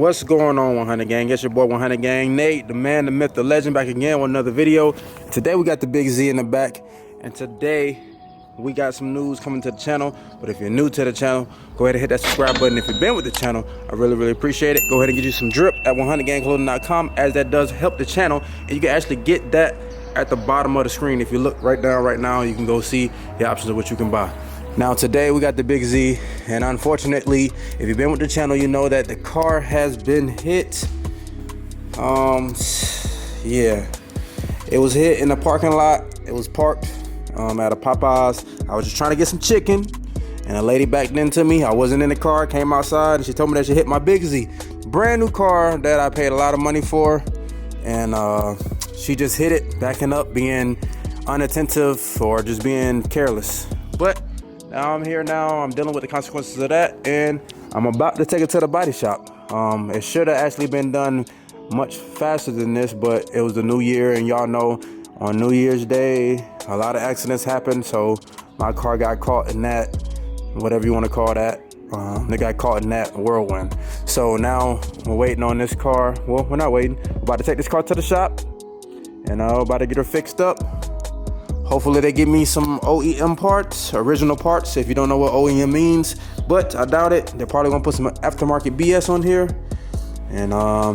What's going on, 100 gang? It's your boy 100 gang, Nate, the man, the myth, the legend, back again with another video. Today we got the big Z in the back, and today we got some news coming to the channel. But if you're new to the channel, go ahead and hit that subscribe button. If you've been with the channel, I really appreciate it. Go ahead and get you some drip at 100gangclothing.com, as that does help the channel, and you can actually get that at the bottom of the screen. If you look right down right now, you can go see the options of what you can buy. Now today we got the big Z, and unfortunately, if you've been with the channel, you know that the car has been hit. Yeah, it was hit in the parking lot. It was parked at a Popeyes. I was just trying to get some chicken, and a lady backed into me. I wasn't in the car, came outside, and she told me that she hit my big Z. Brand new car that I paid a lot of money for, and she just hit it, backing up, being unattentive or just being careless. But now I'm here now, I'm dealing with the consequences of that, and I'm about to take it to the body shop. It should have actually been done much faster than this, but it was the new year, and y'all know on New Year's Day, a lot of accidents happen, so my car got caught in that, whatever you want to call that. They got caught in that whirlwind. So now we're waiting on this car. Well, we're not waiting. We're about to take this car to the shop, and about to get her fixed up. Hopefully they give me some OEM parts, original parts, if you don't know what OEM means, but I doubt it. They're probably gonna put some aftermarket BS on here, and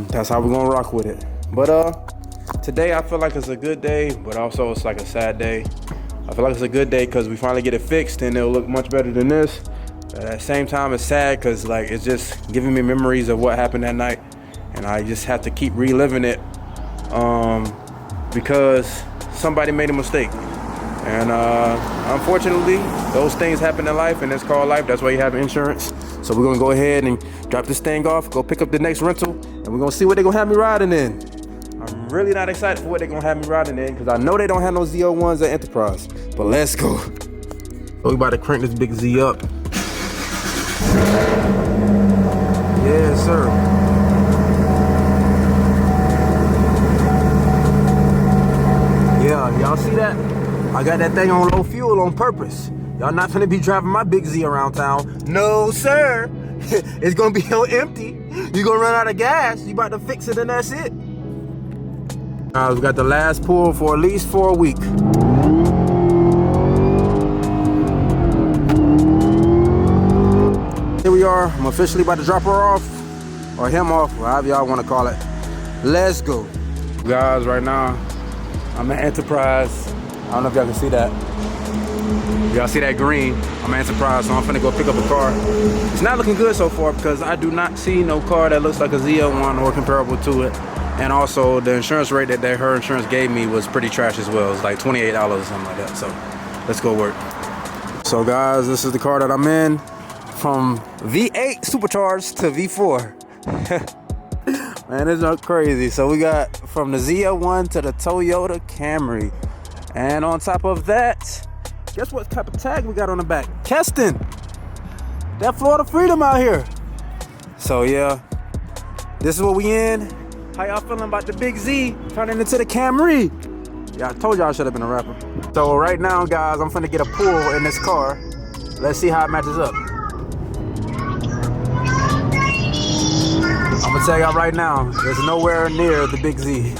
that's how we're gonna rock with it. But today I feel like it's a good day, but also it's like a sad day. I feel like it's a good day because we finally get it fixed, and it'll look much better than this. But at the same time, it's sad because like it's just giving me memories of what happened that night, and I just have to keep reliving it because somebody made a mistake. And unfortunately, those things happen in life, and it's called life. That's why you have insurance. So we're gonna go ahead and drop this thing off, go pick up the next rental, and we're gonna see what they're gonna have me riding in. I'm really not excited for what they're gonna have me riding in, because I know they don't have no ZL1s at Enterprise. But let's go. So we about to crank this big Z up. Yes, sir. Yeah, y'all see that? I got that thing on low fuel on purpose. Y'all not finna be driving my big Z around town. No, sir. It's gonna be on empty. You're gonna run out of gas. You about to fix it and that's it. We got the last pull for at least 4 weeks. Here we are. I'm officially about to drop her off, or him off, however y'all wanna call it. Let's go. Guys, right now, I'm at Enterprise. I don't know if y'all can see that. Y'all see that green? I'm at Enterprise, so I'm finna go pick up a car. It's not looking good so far because I do not see no car that looks like a ZL1 or comparable to it. And also the insurance rate that her insurance gave me was pretty trash as well. It's like $28 or something like that. So let's go work. So guys, this is the car that I'm in, from V8 supercharged to V4. Man, it's not crazy. So we got from the ZL1 to the Toyota Camry. And on top of that, guess what type of tag we got on the back? Keston. That Florida Freedom out here. So yeah, this is what we in. How y'all feeling about the big Z turning into the Camry? Yeah, I told y'all I should have been a rapper. So right now, guys, I'm finna get a pull in this car. Let's see how it matches up. I'm gonna tell y'all right now, there's nowhere near the big Z.